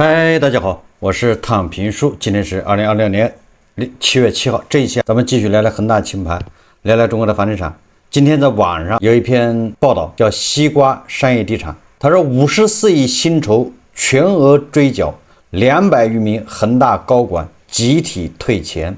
嗨，大家好，我是躺平叔，今天是2026年7月7号。这一期咱们继续聊聊恒大清盘，聊聊中国的房地产。今天在网上有一篇报道，叫西瓜商业地产。他说54亿薪酬全额追缴，200余名恒大高管集体退钱。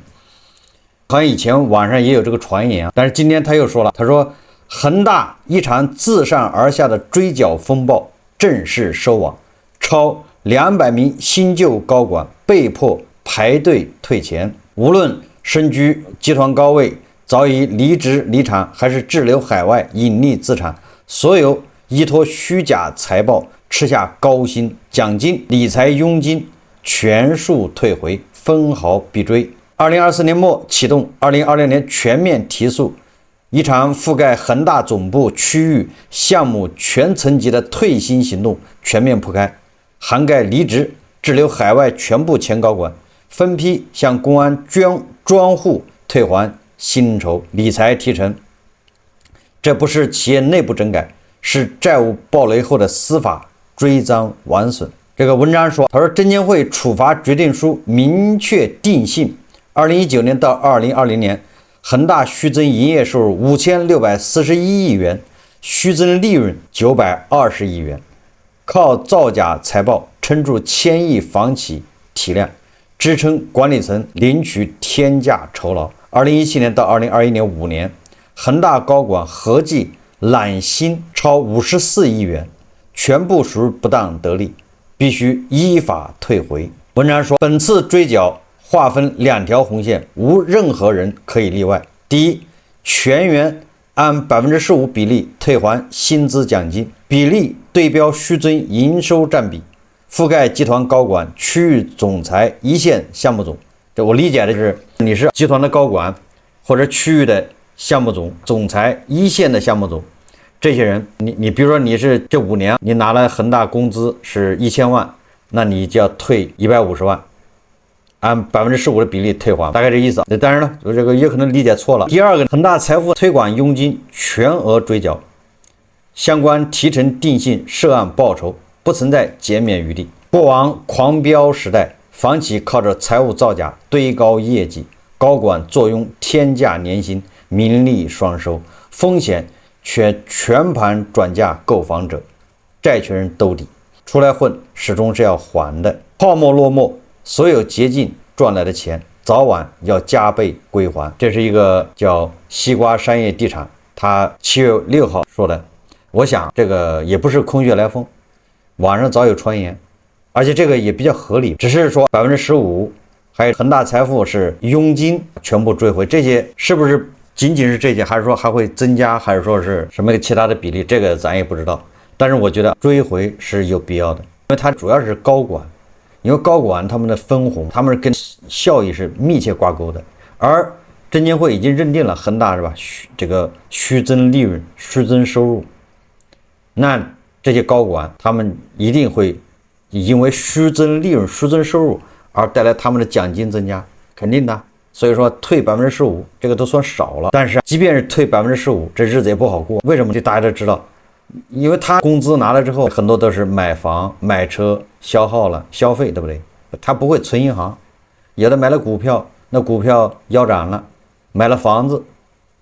好像以前网上也有这个传言，但是今天他又说了，他说恒大一场自上而下的追缴风暴正式收网，超200名新旧高管被迫排队退钱，无论身居集团高位，早已离职离场，还是滞留海外隐匿资产，所有依托虚假财报吃下高薪、奖金、理财佣金全数退回，分毫必追。2024年末启动2026年全面提速，一场覆盖恒大总部区域项目全层级的退薪行动全面铺开，涵盖离职、滞留海外全部前高管，分批向公安专户退还薪酬、理财提成。这不是企业内部整改，是债务暴雷后的司法追赃挽损。这个文章说，他说证监会处罚决定书明确定性，2019年到2020年，恒大虚增营业收入5641亿元，虚增利润920亿元，靠造假财报撑住千亿房企体量，支撑管理层领取天价酬劳。2017年到2021年5年，恒大高管合计揽薪超54亿元，全部属于不当得利，必须依法退回。文章说，本次追缴划分2条红线，无任何人可以例外。第一，全员按15%比例退还薪资奖金，比例对标虚增营收占比，覆盖集团高管、区域总裁、一线项目总。这我理解的是，你是集团的高管，或者区域的项目总裁、一线的项目总，这些人，你比如说你是这5年你拿了恒大工资是1000万，那你就要退150万。按15%的比例退还，大概这意思。当然了，这个也可能理解错了。第二个，恒大财富推广佣金全额追缴，相关提成定性涉案报酬，不存在减免余地。过往狂飙时代，房企靠着财务造假堆高业绩，高管坐拥天价年薪，名利双收，风险却全盘转嫁购房者，债权人兜底。出来混始终是要还的，泡沫落幕，所有捷径赚来的钱早晚要加倍归还。这是一个叫西瓜商业地产，他7月6号说的。我想这个也不是空穴来风，网上早有传言，而且这个也比较合理，只是说15%，还有恒大财富是佣金全部追回，这些是不是仅仅是这些，还是说还会增加，还是说是什么其他的比例，这个咱也不知道。但是我觉得追回是有必要的，因为它主要是高管，因为高管他们的分红，他们是跟效益是密切挂钩的，而证监会已经认定了恒大是吧，这个虚增利润、虚增收入，那这些高管他们一定会因为虚增利润、虚增收入而带来他们的奖金增加，肯定的。所以说退15%，这个都算少了，但是即便是退15%，这日子也不好过。为什么？就大家都知道。因为他工资拿了之后，很多都是买房、买车消耗了消费，对不对？他不会存银行，有的买了股票，那股票腰斩了；买了房子，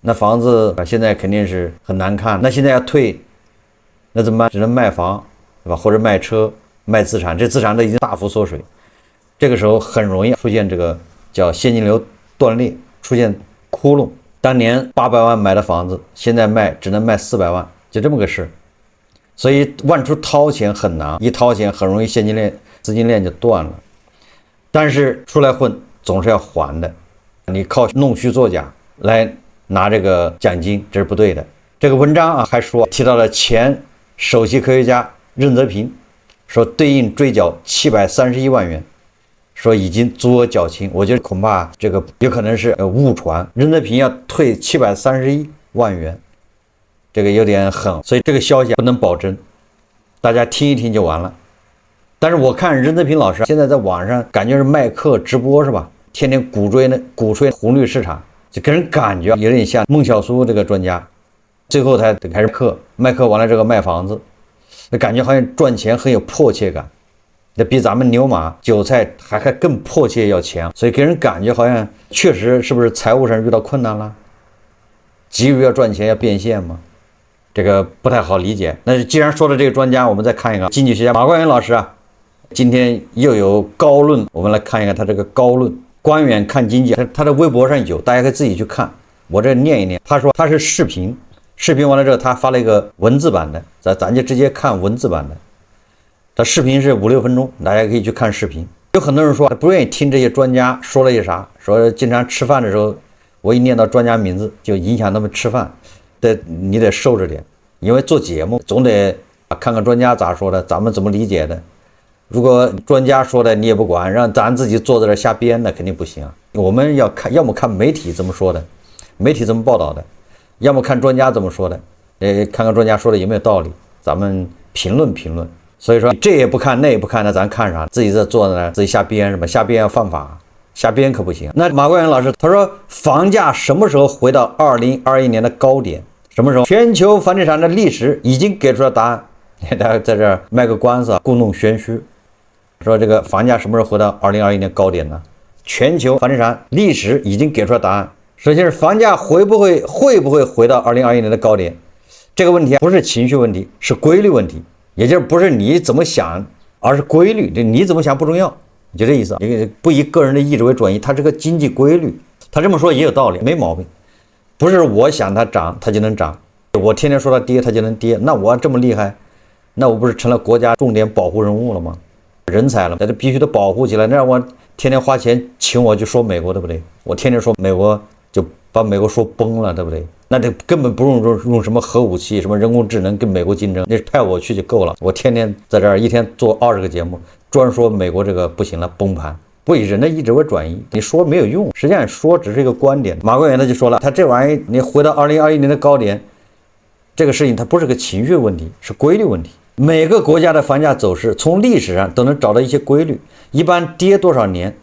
那房子现在肯定是很难看。那现在要退，那怎么办？只能卖房，对吧？或者卖车、卖资产，这资产都已经大幅缩水，这个时候很容易出现这个叫现金流断裂，出现窟窿。当年800万买的房子，现在卖只能卖400万，就这么个事。所以往出掏钱很难，一掏钱很容易现金链、资金链就断了。但是出来混总是要还的，你靠弄虚作假来拿这个奖金，这是不对的。这个文章还提到了前首席科学家任泽平，说对应追缴731万元，说已经足额缴清。我觉得恐怕这个有可能是误传，任泽平要退731万元。这个有点狠，所以这个消息不能保真，大家听一听就完了。但是我看任泽平老师现在在网上感觉是卖课直播是吧？天天鼓吹红绿市场，就给人感觉有点像孟晓苏这个专家，最后他开始卖课完了这个卖房子，感觉好像赚钱很有迫切感。那比咱们牛马韭菜还更迫切要钱，所以给人感觉好像确实是不是财务上遇到困难了，急于要赚钱要变现吗？这个不太好理解。那既然说了这个专家，我们再看一个经济学家马冠元老师啊，今天又有高论，我们来看一看他这个高论。官员看经济，他的微博上有，大家可以自己去看，我这念一念。他说他是视频完了之后，他发了一个文字版的，咱就直接看文字版的。他视频是5-6分钟，大家可以去看视频。有很多人说他不愿意听这些专家说了些啥，说经常吃饭的时候，我一念到专家名字就影响他们吃饭，你得受着点，因为做节目总得看看专家咋说的，咱们怎么理解的。如果专家说的你也不管，让咱自己坐在这瞎编，那肯定不行啊。我们要看，要么看媒体怎么说的，媒体怎么报道的，要么看专家怎么说的，看看专家说的有没有道理，咱们评论评论。所以说这也不看那也不看，那咱看啥？自己在坐在那自己瞎编，什么瞎编要犯法，瞎编可不行。那马冠元老师他说，房价什么时候回到2021年的高点？什么时候？全球房地产的历史已经给出了答案。大家在这儿卖个关子，故弄玄虚，说这个房价什么时候回到2021年高点呢？全球房地产历史已经给出了答案。首先是房价会不会回到2021年的高点？这个问题不是情绪问题，是规律问题。也就是不是你怎么想，而是规律。这你怎么想不重要，就这意思。不以个人的意志为转移，它是个经济规律。他这么说也有道理，没毛病。不是我想它涨，它就能涨；我天天说它跌，它就能跌。那我这么厉害，那我不是成了国家重点保护人物了吗？人才了，那就必须得保护起来。那让我天天花钱请我去说美国，对不对？我天天说美国，就把美国说崩了，对不对？那这根本不用什么核武器，什么人工智能跟美国竞争，那派我去就够了。我天天在这儿一天做20个节目，专说美国这个不行了，崩盘。不以人的意志为转移，你说没有用，实际上说只是一个观点。马冠元他就说了，他这玩意你回到2021年的高点，这个事情它不是个情绪问题，是规律问题。每个国家的房价走势从历史上都能找到一些规律，一般跌多少年，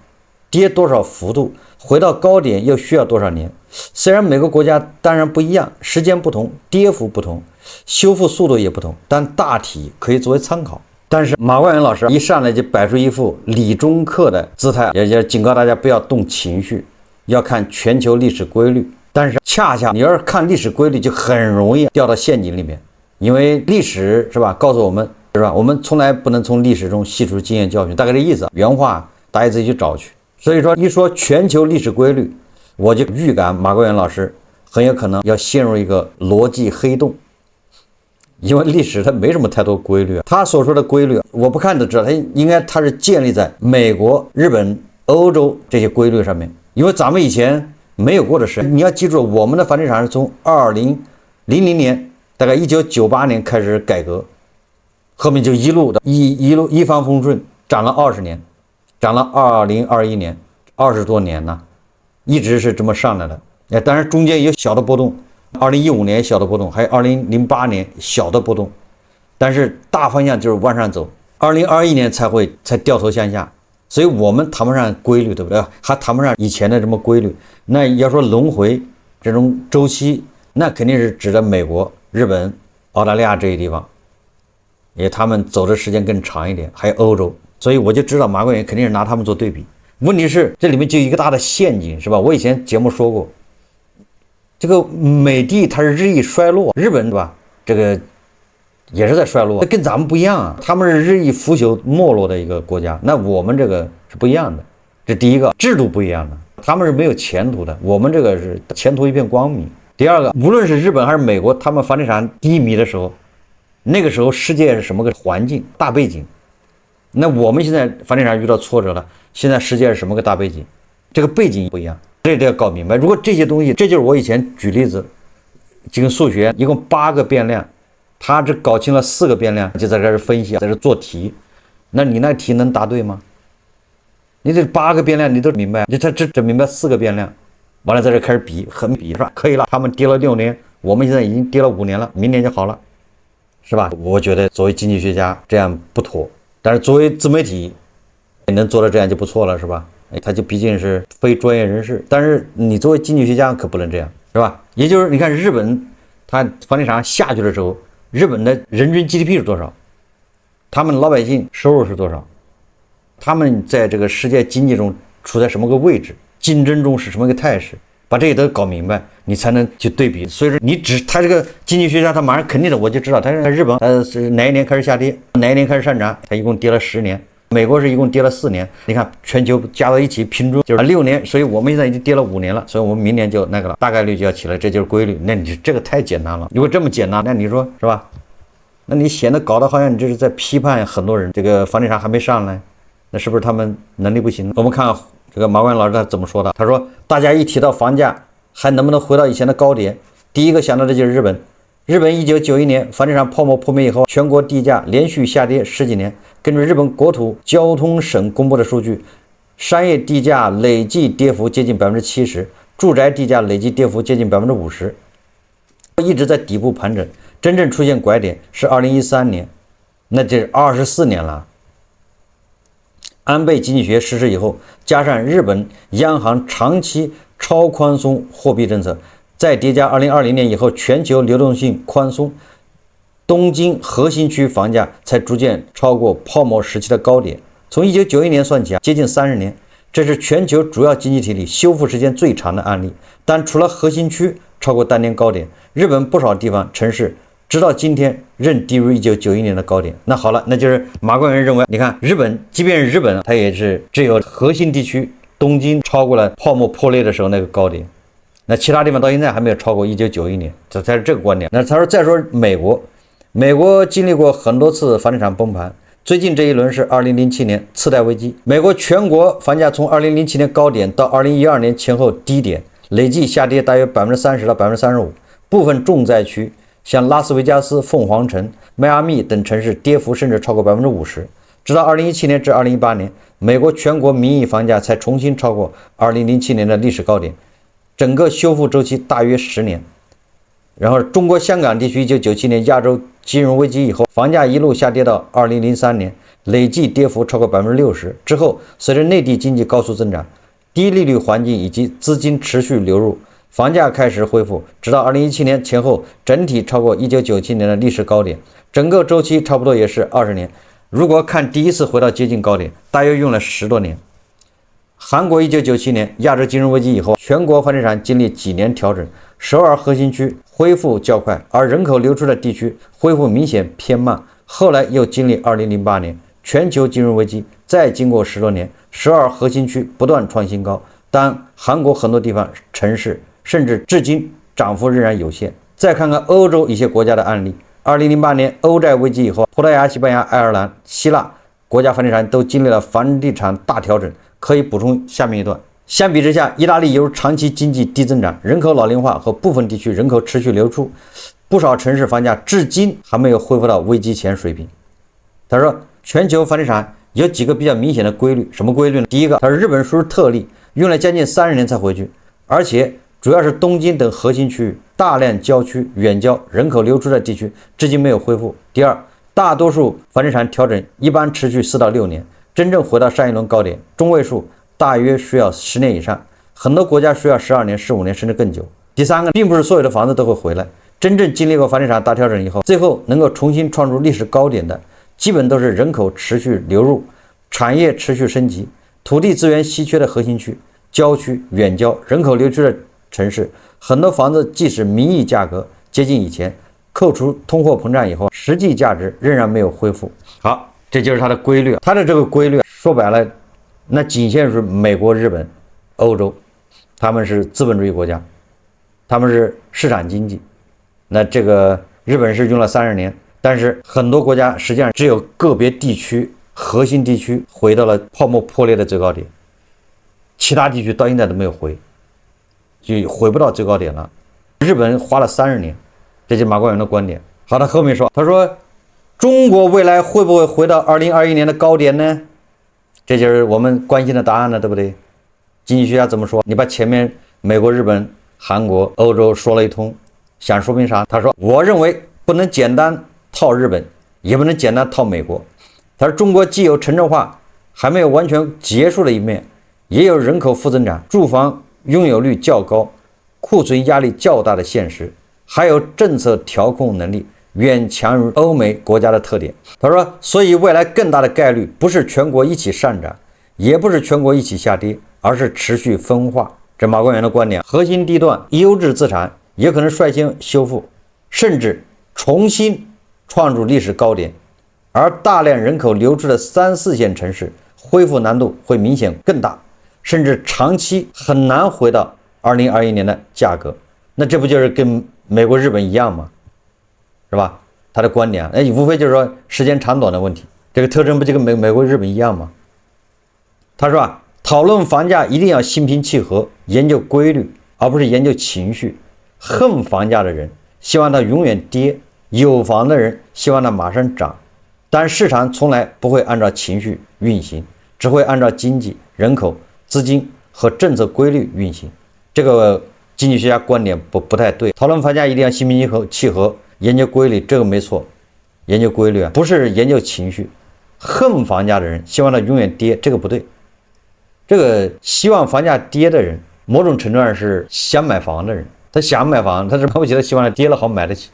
跌多少幅度，回到高点又需要多少年。虽然每个国家当然不一样，时间不同，跌幅不同，修复速度也不同，但大体可以作为参考。但是马冠元老师一上来就摆出一副理中客的姿态，也警告大家不要动情绪，要看全球历史规律。但是恰恰你要是看历史规律，就很容易掉到陷阱里面，因为历史是吧，告诉我们是吧，我们从来不能从历史中吸取经验教训，大概这意思。原话大家自己去找去。所以说一说全球历史规律，我就预感马冠元老师很有可能要陷入一个逻辑黑洞，因为历史它没什么太多规律，他所说的规律我不看都知道，他是建立在美国、日本、欧洲这些规律上面，因为咱们以前没有过的事。你要记住，我们的房地产是从2000年大概1998年开始改革，后面就一路一帆风顺，涨了20年，涨了2021年20多年呢，一直是这么上来的。当然中间有小的波动，2015年小的波动，还有2008年小的波动，但是大方向就是往上走。2021年才掉头向下，所以我们谈不上规律，对不对？还谈不上以前的这么规律。那要说轮回这种周期，那肯定是指的美国、日本、澳大利亚这些地方，因为他们走的时间更长一点，还有欧洲。所以我就知道马冠元肯定是拿他们做对比。问题是这里面就一个大的陷阱，是吧？我以前节目说过，这个美帝它是日益衰落，日本对吧？这个也是在衰落，跟咱们不一样啊，他们是日益腐朽没落的一个国家，那我们这个是不一样的。这第一个制度不一样的，他们是没有前途的，我们这个是前途一片光明。第二个，无论是日本还是美国，他们房地产低迷的时候，那个时候世界是什么个环境大背景？那我们现在房地产遇到挫折了，现在世界是什么个大背景？这个背景不一样，这得要搞明白。如果这些东西，这就是我以前举例子，这个数学一共8个变量，他只搞清了4个变量，就在这儿分析，在这做题。那你那题能答对吗？你这8个变量你都明白，你只明白4个变量，完了在这开始比，横比是吧？可以了，他们跌了6年，我们现在已经跌了5年了，明年就好了，是吧？我觉得作为经济学家这样不妥，但是作为自媒体能做到这样就不错了，是吧？他就毕竟是非专业人士，但是你作为经济学家可不能这样，是吧？也就是你看日本，他房地产下去的时候，日本的人均 GDP 是多少？他们老百姓收入是多少？他们在这个世界经济中处在什么个位置，竞争中是什么个态势，把这些都搞明白，你才能去对比。所以说他这个经济学家他马上肯定的我就知道，他日本是哪一年开始下跌，哪一年开始上涨，他一共跌了10年。美国是一共跌了4年，你看全球加到一起平均就是6年，所以我们现在已经跌了5年了，所以我们明年就那个了，大概率就要起来，这就是规律。那你这个太简单了，如果这么简单，那你说是吧？那你显得搞得好像你这是在批判很多人，这个房地产还没上来，那是不是他们能力不行？我们看这个马冠老师他怎么说的？他说大家一提到房价还能不能回到以前的高点，第一个想到的就是日本。日本1991年房地产泡沫破灭以后，全国地价连续下跌10几年。根据日本国土交通省公布的数据，商业地价累计跌幅接近70%，住宅地价累计跌幅接近50%，一直在底部盘整。真正出现拐点是2013年，那这24年了。安倍经济学实施以后，加上日本央行长期超宽松货币政策，再叠加2020年以后全球流动性宽松，东京核心区房价才逐渐超过泡沫时期的高点。从1991年算起接近30年，这是全球主要经济体里修复时间最长的案例。但除了核心区超过当年高点，日本不少地方城市直到今天仍低于1991年的高点。那好了，那就是马冠元认为，你看日本，即便是日本，它也是只有核心地区东京超过了泡沫破裂的时候那个高点，那其他地方到现在还没有超过1991年，这才是这个观点。那他说再说美国经历过很多次房地产崩盘，最近这一轮是2007年次贷危机。美国全国房价从2007年高点到2012年前后低点，累计下跌大约30%到35%。部分重灾区像拉斯维加斯、凤凰城、迈阿密等城市跌幅甚至超过50%。直到2017年至2018年，美国全国名义房价才重新超过2007年的历史高点，整个修复周期大约10年。然后中国香港地区1997年亚洲金融危机以后，房价一路下跌到2003年，累计跌幅超过60%。之后随着内地经济高速增长，低利率环境以及资金持续流入，房价开始恢复，直到2017年前后整体超过1997年的历史高点，整个周期差不多也是20年。如果看第一次回到接近高点，大约用了10多年。韩国1997年亚洲金融危机以后，全国房地产经历几年调整，首尔核心区恢复较快，而人口流出的地区恢复明显偏慢。后来又经历2008年全球金融危机，再经过10多年，首尔核心区不断创新高，但韩国很多地方城市甚至至今涨幅仍然有限。再看看欧洲一些国家的案例，2008年欧债危机以后，葡萄牙、西班牙、爱尔兰、希腊国家房地产都经历了房地产大调整。可以补充下面一段。相比之下，意大利由于长期经济低增长、人口老龄化和部分地区人口持续流出，不少城市房价至今还没有恢复到危机前水平。他说，全球房地产有几个比较明显的规律，什么规律呢？第一个，他说日本属于特例，用了将近30年才回去，而且主要是东京等核心区域，大量郊区、远郊人口流出的地区至今没有恢复。第二，大多数房地产调整一般持续4到6年。真正回到上一轮高点，中位数大约需要10年以上，很多国家需要12年、15年甚至更久。第三个，并不是所有的房子都会回来，真正经历过房地产大调整以后，最后能够重新创出历史高点的，基本都是人口持续流入、产业持续升级、土地资源稀缺的核心区、郊区、远郊人口流出的城市。很多房子即使名义价格接近以前，扣除通货膨胀以后，实际价值仍然没有恢复。好，这就是它的规律。它的这个规律说白了，那仅限于美国、日本、欧洲，他们是资本主义国家，他们是市场经济。那这个日本是用了30年，但是很多国家实际上只有个别地区、核心地区回到了泡沫破裂的最高点，其他地区到现在都没有回，就回不到最高点了。日本花了30年，这就是马冠元的观点。好，他后面说，他说中国未来会不会回到2021年的高点呢？这就是我们关心的答案了，对不对？经济学家怎么说？你把前面美国、日本、韩国、欧洲说了一通，想说明啥？他说，我认为不能简单套日本，也不能简单套美国。他说，中国既有城镇化还没有完全结束的一面，也有人口负增长、住房拥有率较高、库存压力较大的现实，还有政策调控能力远强于欧美国家的特点。他说，所以未来更大的概率不是全国一起上涨，也不是全国一起下跌，而是持续分化。这马光远的观点，核心地段优质资产也可能率先修复，甚至重新创出历史高点，而大量人口流出的3、4线城市恢复难度会明显更大，甚至长期很难回到2021年的价格。那这不就是跟美国、日本一样吗？是吧？他的观点，无非就是说时间长短的问题。这个特征不就跟美国、日本一样吗？他说讨论房价一定要心平气和，研究规律，而不是研究情绪。恨房价的人希望它永远跌，有房的人希望它马上涨。但市场从来不会按照情绪运行，只会按照经济、人口、资金和政策规律运行。这个经济学家观点不太对。讨论房价一定要心平气和，研究规律，这个没错。研究规律不是研究情绪。恨房价的人希望它永远跌，这个不对。这个希望房价跌的人，某种程度上是想买房的人。他想买房，他是买不起，他希望它跌了好买得起。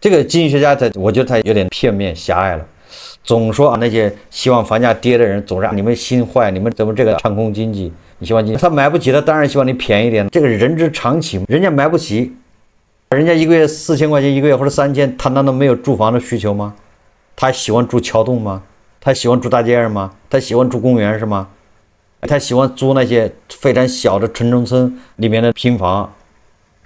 这个经济学家我觉得他有点片面狭隘了，总说那些希望房价跌的人总是你们心坏，你们怎么这个唱空经济？你希望经济，他买不起，他当然希望你便宜点，这个人之常情。人家买不起，人家一个月4000块钱一个月或者3000，他难道没有住房的需求吗？他喜欢住桥洞吗？他喜欢住大街上吗？他喜欢住公园是吗？他喜欢租那些非常小的城中村里面的平房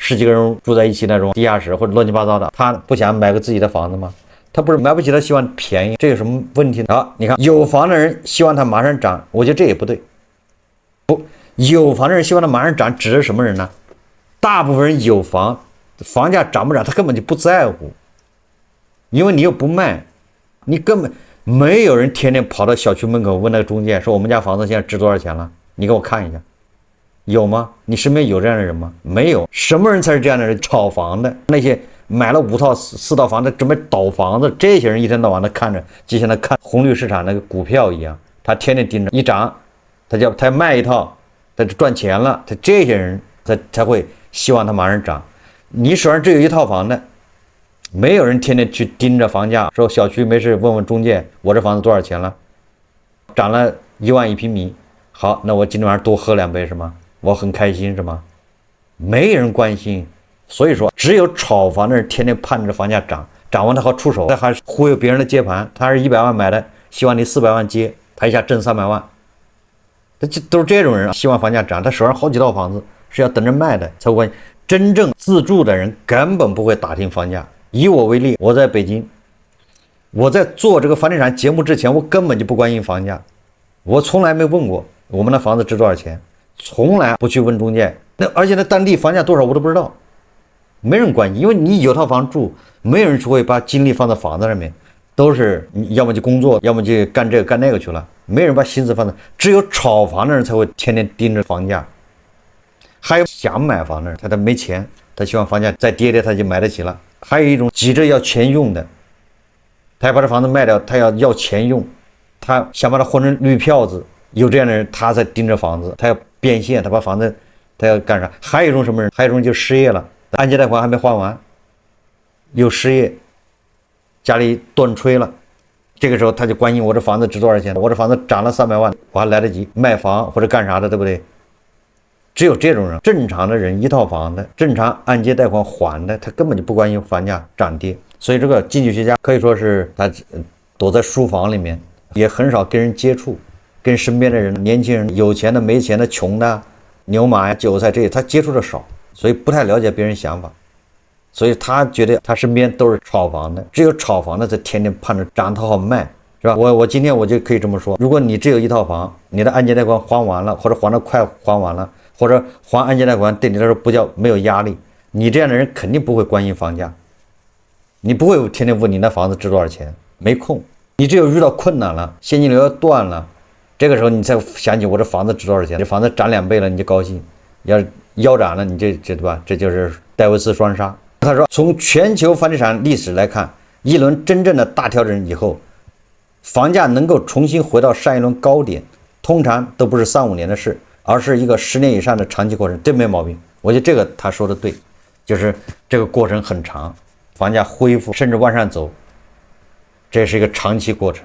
，10几个人住在一起那种地下室或者乱七八糟的，他不想买个自己的房子吗？他不是买不起，他希望便宜，这有什么问题呢？你看有房的人希望它马上涨，我觉得这也不对。有房的人希望它马上涨，指的是什么人呢？大部分人有房，房价涨不涨他根本就不在乎，因为你又不卖，你根本没有人天天跑到小区门口问那个中介说我们家房子现在值多少钱了，你给我看一下。有吗？你身边有这样的人吗？没有。什么人才是这样的人？炒房的，那些买了5套4套房的准备倒房子，这些人一天到晚的看着，就像他看红绿市场那个股票一样，他天天盯着一涨，他卖一套，他就赚钱了。他这些人才会希望他马上涨。你手上只有1套房的，没有人天天去盯着房价，说小区没事问问中介，我这房子多少钱了？涨了1万1平米，好，那我今天晚上多喝2杯是吗？我很开心是吗？没人关心。所以说只有炒房的人天天盼着房价涨完他好出手，他还忽悠别人的接盘，他是100万买的，希望你400万接，他一下挣300万。这都是这种人希望房价涨，他手上好几套房子是要等着卖的才会。真正自住的人根本不会打听房价。以我为例，我在北京，我在做这个房地产节目之前，我根本就不关心房价，我从来没问过我们的房子值多少钱，从来不去问中介。而且那当地房价多少我都不知道，没人关心，因为你有套房住，没有人会把精力放在房子上面，都是要么就工作，要么就干这个干那个去了，没人把心思放在。只有炒房的人才会天天盯着房价。还有想买房的人，他没钱，他希望房价再跌他就买得起了。还有一种急着要钱用的，他要把这房子卖掉，他要钱用，他想把它换成绿票子。有这样的人，他在盯着房子，他要变现，他把房子他要干啥？还有一种什么人？还有一种就失业了，按揭贷款还没还完，又失业，家里断炊了，这个时候他就关心我这房子值多少钱，我这房子涨了300万，我还来得及卖房或者干啥的，对不对？只有这种人，正常的人1套房的，正常按揭贷款还的，他根本就不关心房价涨跌。所以这个经济学家可以说是他躲在书房里面，也很少跟人接触，跟身边的人，年轻人、有钱的、没钱的、穷的、牛马呀、韭菜这些，他接触的少，所以不太了解别人想法。所以他觉得他身边都是炒房的，只有炒房的才天天盼着涨它好卖，是吧？我今天我就可以这么说，如果你只有1套房，你的按揭贷款还完了，或者还得快还完了，或者还按揭贷款对你来说不叫没有压力，你这样的人肯定不会关心房价，你不会天天问你那房子值多少钱，没空。你只有遇到困难了，现金流要断了，这个时候你才想起我这房子值多少钱，这房子涨2倍了你就高兴，要腰斩了你这对吧？这就是戴维斯双杀。他说，从全球房地产历史来看，一轮真正的大调整以后，房价能够重新回到上一轮高点，通常都不是3、5年的事，而是一个10年以上的长期过程，这没毛病。我觉得这个他说的对，就是这个过程很长。房价恢复甚至往上走，这是一个长期过程。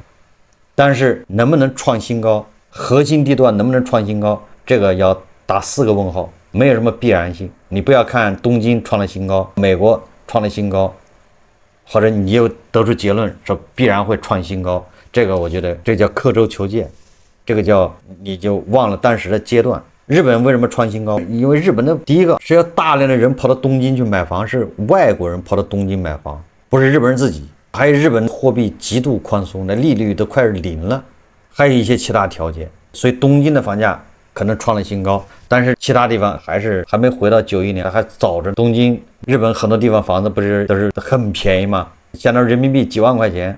但是能不能创新高，核心地段能不能创新高，这个要打4个问号，没有什么必然性。你不要看东京创了新高，美国创了新高，或者你又得出结论说必然会创新高，这个我觉得这叫刻舟求剑，这个叫你就忘了当时的阶段。日本为什么创新高？因为日本的第一个是要大量的人跑到东京去买房，是外国人跑到东京买房，不是日本人自己。还有日本货币极度宽松，那利率都快是0了，还有一些其他条件，所以东京的房价可能创了新高，但是其他地方还没回到91年，还早着。东京、日本很多地方房子不是都是很便宜吗？相当于人民币几万块钱，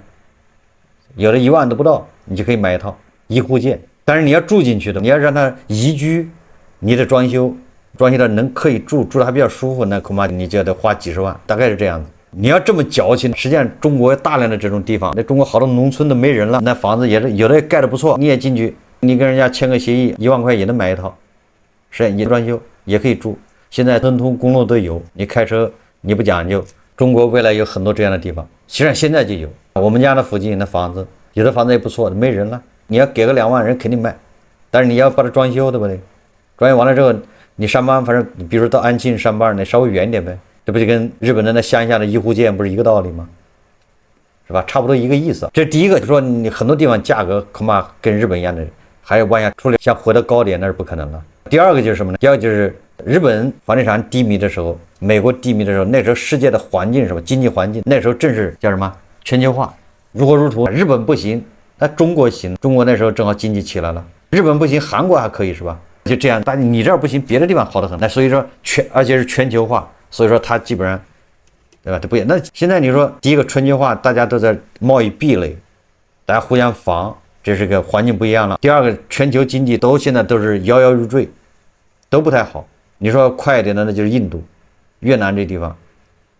有的1万都不到，你就可以买一套一户建。但是你要住进去的，你要让它宜居，你得装修的能可以住的还比较舒服，那恐怕你就得花几十万，大概是这样子。你要这么矫情，实际上中国大量的这种地方，那中国好多农村都没人了，那房子也是有的盖得不错，你也进去，你跟人家签个协议，1万块也能买一套，是也装修也可以住。现在交通公路都有，你开车你不讲究，中国未来有很多这样的地方，实际上现在就有。我们家的附近的房子，有的房子也不错，没人了，你要给个2万，人肯定卖，但是你要把它装修，对不对？装修完了之后，你上班，反正你比如说到安庆上班，你稍微远一点呗。这不就跟日本的那乡下的一户建不是一个道理吗？是吧？差不多一个意思。这第一个，就说你很多地方价格恐怕跟日本一样的，还要往下出来，想回到高点那是不可能了。第二个就是什么呢？第二个就是日本房地产低迷的时候，美国低迷的时候，那时候世界的环境是吧？经济环境那时候正是叫什么？全球化如火如荼。日本不行，那中国行。中国那时候正好经济起来了。日本不行，韩国还可以是吧？就这样，但你这儿不行，别的地方好得很。那所以说而且是全球化。所以说它基本上，对吧？它不一样。那现在你说第一个全球化，大家都在贸易壁垒，大家互相防，这是个环境不一样了。第二个，全球经济现在都是摇摇欲坠，都不太好。你说快一点的，那就是印度、越南这地方，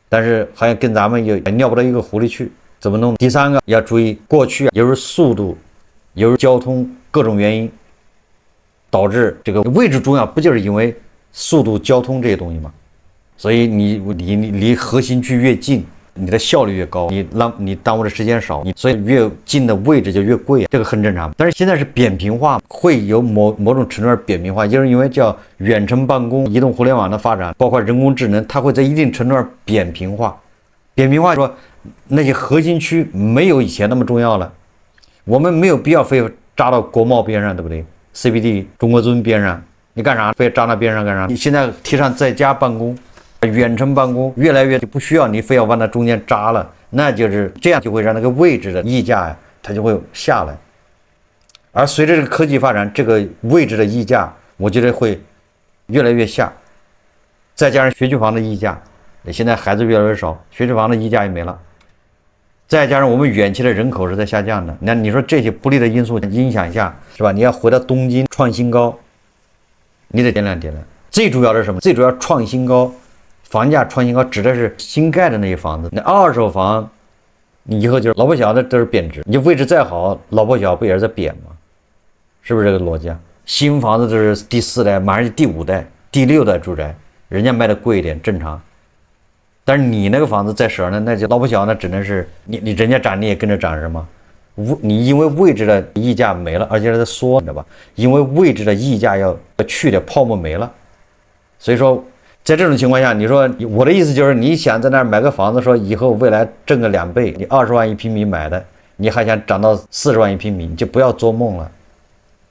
但是好像跟咱们也尿不到一个壶里去，怎么弄？第三个要注意，过去有时候速度，有时候交通各种原因，导致这个位置重要，不就是因为速度、交通这些东西吗？所以你离核心区越近，你的效率越高，你耽误的时间少，所以越近的位置就越贵，这个很正常。但是现在是扁平化，会有某种程度上扁平化，就是因为叫远程办公、移动互联网的发展，包括人工智能，它会在一定程度上扁平化。扁平化说那些核心区没有以前那么重要了，我们没有必要非扎到国贸边上，对不对 ？CBD 中国尊边上，你干啥？非扎那边上干啥？你现在提倡在家办公。远程办公越来越不需要你非要往那中间扎了，那就是这样，就会让那个位置的溢价呀，它就会下来。而随着这个科技发展，这个位置的溢价，我觉得会越来越下。再加上学区房的溢价，现在孩子越来越少，学区房的溢价也没了。再加上我们远期的人口是在下降的，那你说这些不利的因素影响下，是吧？你要回到东京创新高，你得掂量掂量。最主要的是什么？最主要创新高。房价创新高指的是新盖的那些房子，那二手房，你以后就是老破小的都是贬值。你位置再好，老破小不也是在贬吗？是不是这个逻辑啊？新房子都是第4代，马上就第5代、第6代住宅，人家卖的贵一点正常。但是你那个房子在手呢，那就老破小，那只能是你人家涨你也跟着涨是吗？你因为位置的溢价没了，而且是在缩，你知道吧？因为位置的溢价要去掉，泡沫没了，所以说。在这种情况下，你说我的意思就是，你想在那儿买个房子，说以后未来挣个2倍，你20万一平米买的，你还想涨到40万一平米，你就不要做梦了。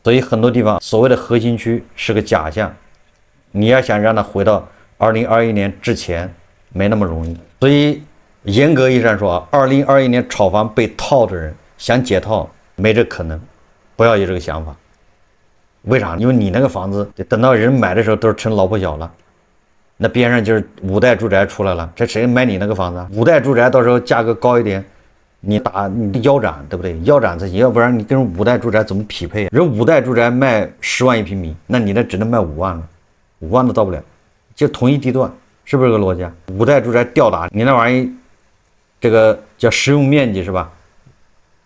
所以很多地方所谓的核心区是个假象，你要想让它回到2021年之前，没那么容易。所以严格意义上说啊，2021年炒房被套的人想解套没这可能，不要有这个想法。为啥？因为你那个房子等到人买的时候都是成老破小了。那边上就是5代住宅出来了，这谁买你那个房子？5代住宅到时候价格高一点，你腰斩，对不对？腰斩才行，要不然你跟5代住宅怎么匹配？人5代住宅卖10万一平米，那你那只能卖5万了，5万都到不了，就同一地段，是不是这个逻辑啊？5代住宅吊打你那玩意，这个叫实用面积是吧？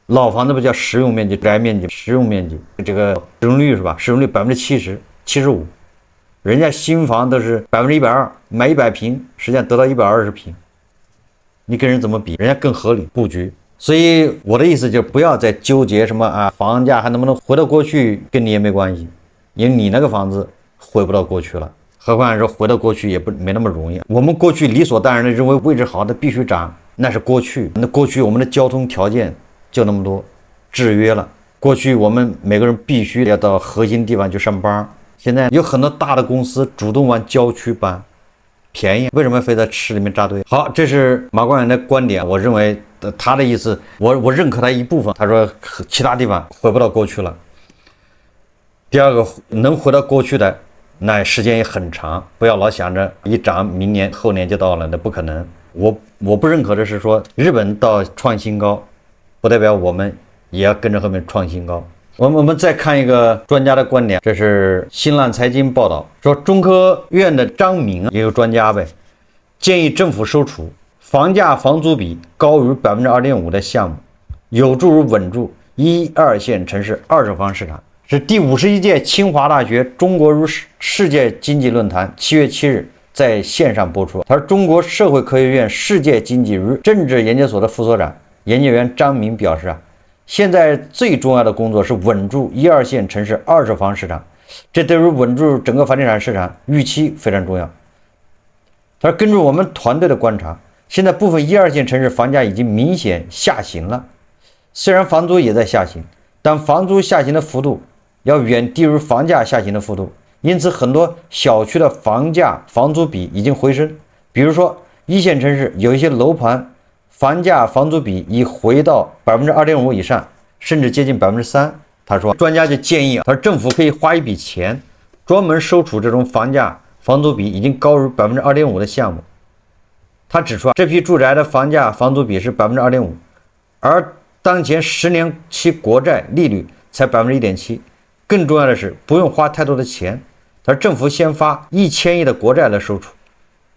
老房子不叫实用面积，宅面积，实用面积，这个使用率是吧？使用率70%、75%。人家新房都是120%，买100平，实际上得到120平，你跟人怎么比？人家更合理布局。所以我的意思就是不要再纠结什么啊，房价还能不能回到过去，跟你也没关系，因为你那个房子回不到过去了。何况说回到过去也没那么容易。我们过去理所当然的认为位置好的必须涨，那是过去。那过去我们的交通条件就那么多，制约了。过去我们每个人必须要到核心地方去上班，现在有很多大的公司主动往郊区搬，便宜，为什么非在市里面扎堆？好，这是马光远的观点，我认为他的意思，我认可他一部分。他说其他地方回不到过去了。第二个，能回到过去的，那时间也很长，不要老想着一涨明年后年就到了，那不可能。我不认可的是说日本到创新高，不代表我们也要跟着后面创新高。我们再看一个专家的观点，这是新浪财经报道说，中科院的张明也有专家呗，建议政府收储房价房租比高于 2.5% 的项目，有助于稳住1、2线城市二手房市场。是第51届清华大学中国与世界经济论坛7月7日在线上播出。他说，中国社会科学院世界经济与政治研究所的副所长研究员张明表示现在最重要的工作是稳住1、2线城市二手房市场，这对于稳住整个房地产市场预期非常重要。他说，根据我们团队的观察，现在部分1、2线城市房价已经明显下行了，虽然房租也在下行，但房租下行的幅度要远低于房价下行的幅度，因此很多小区的房价房租比已经回升。比如说1线城市有一些楼盘房价房租比已回到 2.5% 以上，甚至接近 3%。 他说，专家就建议他说政府可以花一笔钱专门收储这种房价房租比已经高于 2.5% 的项目。他指出这批住宅的房价房租比是 2.5%， 而当前10年期国债利率才 1.7%。 更重要的是不用花太多的钱，他说政府先发1000亿的国债来收储，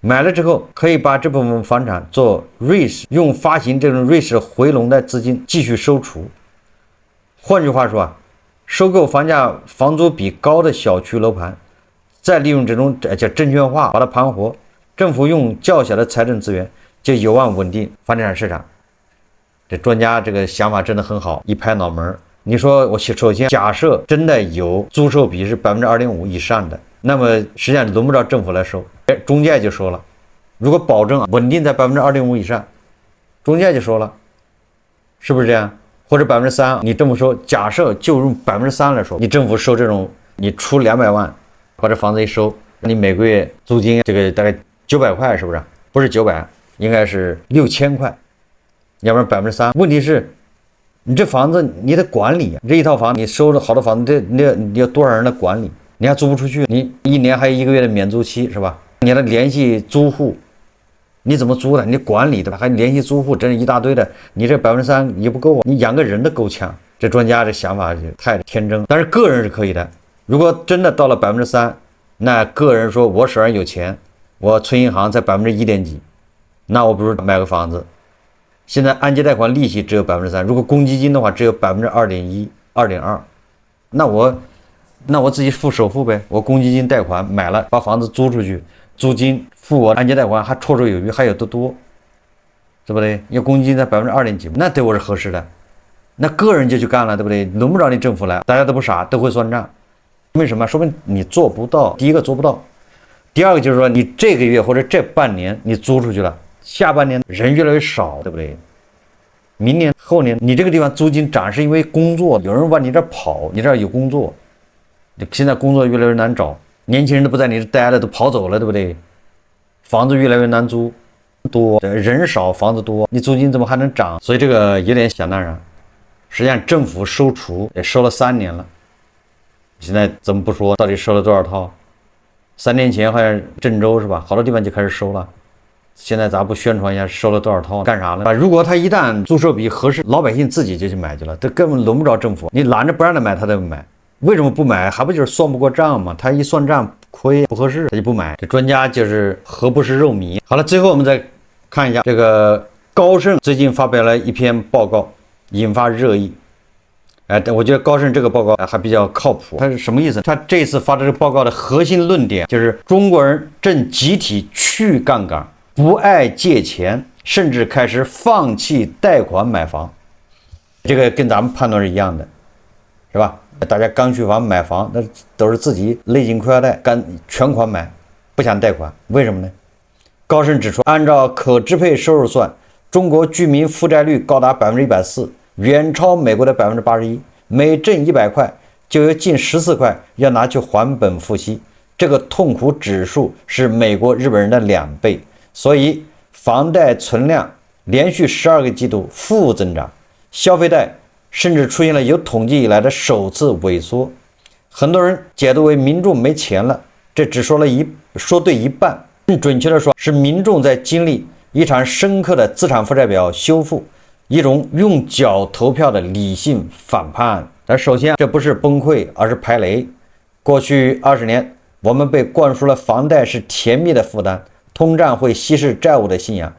买了之后可以把这部分房产做 REITs， 用发行这种 REITs 回笼的资金继续收储。换句话说收购房价房租比高的小区楼盘，再利用这种叫证券化把它盘活，政府用较小的财政资源就有望稳定房地产市场。这专家这个想法真的很好，一拍脑门。你说我首先假设真的有租售比是 2.5% 以上的，那么实际上轮不着政府来收，中介就收了。如果保证稳定在 2.5% 以上，中介就收了，是不是这样？或者 3%， 你政府收，假设就用 3% 来收，你政府收这种，你出200万把这房子一收，你每个月租金这个大概900块，是不是？不是900，应该是6000块，要不然 3%。 问题是你这房子你得管理，这一套房你收了好的房子，你要多少人来管理？你还租不出去，你1年还有1个月的免租期，是吧？你还联系租户，你怎么租的？你管理对吧？还联系租户，真是一大堆的，你这 3% 也不够啊，你养个人都够呛。这专家这想法太天真，但是个人是可以的。如果真的到了 3%， 那个人说我手上有钱，我存银行在 1. 点几，那我不如买个房子。现在按揭贷款利息只有 3%， 如果公积金的话只有 2.1%、2.2%， 那我自己付首付呗，我公积金贷款买了，把房子租出去，租金付我按揭贷款还绰绰有余，还有得多，对不对？要公积金在 2. 点几，那对我是合适的。那个人就去干了，对不对？轮不着你政府来，大家都不傻，都会算账。为什么？说明你做不到。第一个做不到，第二个就是说你这个月或者这半年你租出去了，下半年人越来越少，对不对？明年后年你这个地方租金涨是因为工作，有人往你这儿跑，你这儿有工作，现在工作越来越难找，年轻人都不在你这待了，都跑走了，对不对？房子越来越难租，多人少房子多，你租金怎么还能涨？所以这个有点想当然。实际上政府收储也收了3年了，现在怎么不说到底收了多少套？3年前好像郑州是吧，好多地方就开始收了，现在咋不宣传一下收了多少套？干啥呢？如果他一旦租售比合适，老百姓自己就去买去了，这根本轮不着政府，你拦着不让他买他都买。为什么不买？还不就是算不过账吗？他一算账亏不合适，他就不买。这专家就是何不是肉糜。好了，最后我们再看一下这个高盛最近发表了一篇报告，引发热议。我觉得高盛这个报告还比较靠谱。它是什么意思？他这次发的这个报告的核心论点就是中国人正集体去杠杆，不爱借钱，甚至开始放弃贷款买房。这个跟咱们判断是一样的，是吧？大家刚需房买房，那都是自己勒紧裤腰带干全款买，不想贷款，为什么呢？高盛指出，按照可支配收入算，中国居民负债率高达140%，远超美国的81%，每挣100块就有近14块要拿去还本付息，这个痛苦指数是美国、日本人的2倍，所以房贷存量连续12个季度负增长，消费贷甚至出现了有统计以来的首次萎缩。很多人解读为民众没钱了，这只说对一半，更准确的说是民众在经历一场深刻的资产负债表修复，一种用脚投票的理性反叛。但首先这不是崩溃，而是排雷。过去20年，我们被灌输了房贷是甜蜜的负担，通胀会稀释债务的信仰。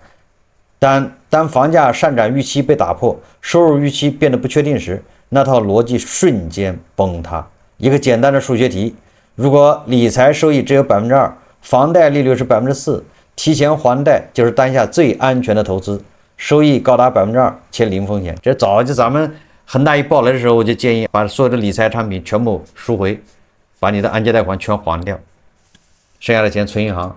但当房价上涨预期被打破，收入预期变得不确定时，那套逻辑瞬间崩塌。一个简单的数学题，如果理财收益只有 2%， 房贷利率是 4%， 提前还贷就是当下最安全的投资，收益高达 2% 且零风险。这早就咱们恒大一爆雷的时候，我就建议把所有的理财产品全部赎回，把你的按揭贷款全还掉，剩下的钱存银行，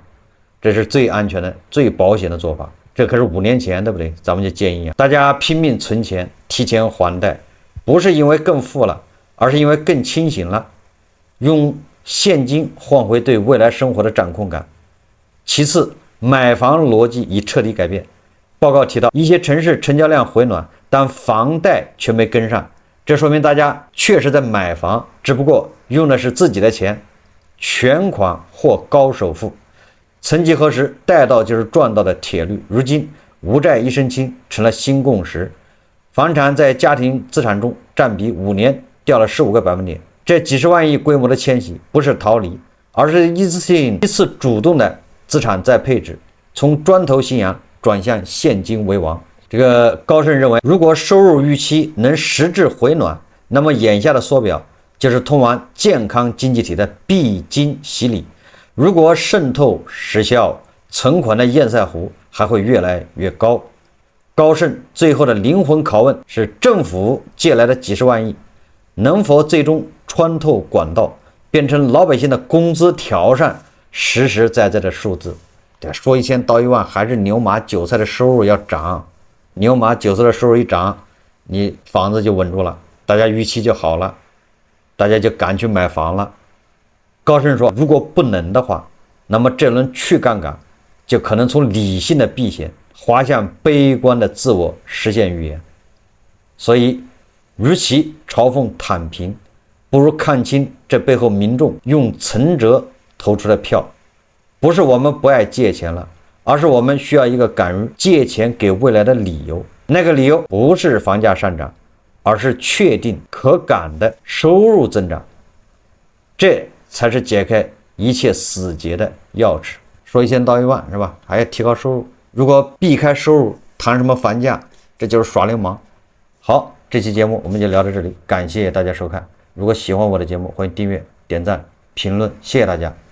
这是最安全的、最保险的做法。这可是5年前，对不对？咱们就建议大家拼命存钱，提前还贷，不是因为更富了，而是因为更清醒了，用现金换回对未来生活的掌控感。其次，买房逻辑已彻底改变。报告提到，一些城市成交量回暖，但房贷却没跟上，这说明大家确实在买房，只不过用的是自己的钱，全款或高首付。曾几何时，贷到就是赚到的铁律，如今无债一身轻成了新共识。房产在家庭资产中占比5年掉了15个百分点。这几十万亿规模的迁徙不是逃离，而是一次主动的资产再配置，从砖头信仰转向现金为王。这个高盛认为，如果收入预期能实质回暖，那么眼下的缩表就是通往健康经济体的必经洗礼。如果渗透失效，存款的堰塞湖还会越来越高。高盛最后的灵魂拷问是：政府借来的几十万亿，能否最终穿透管道，变成老百姓的工资条上实实在在的数字？对，说1000道1万，还是牛马韭菜的收入要涨。牛马韭菜的收入一涨，你房子就稳住了，大家预期就好了，大家就敢去买房了。高盛说，如果不能的话，那么这轮去杠杆就可能从理性的避险滑向悲观的自我实现预言。所以与其嘲讽躺平，不如看清这背后民众用存折投出的票。不是我们不爱借钱了，而是我们需要一个敢于借钱给未来的理由。那个理由不是房价上涨，而是确定可感的收入增长。这才是解开一切死结的钥匙。说1000道1万是吧？还要提高收入。如果避开收入谈什么房价，这就是耍流氓。好，这期节目我们就聊到这里，感谢大家收看。如果喜欢我的节目，欢迎订阅、点赞、评论，谢谢大家。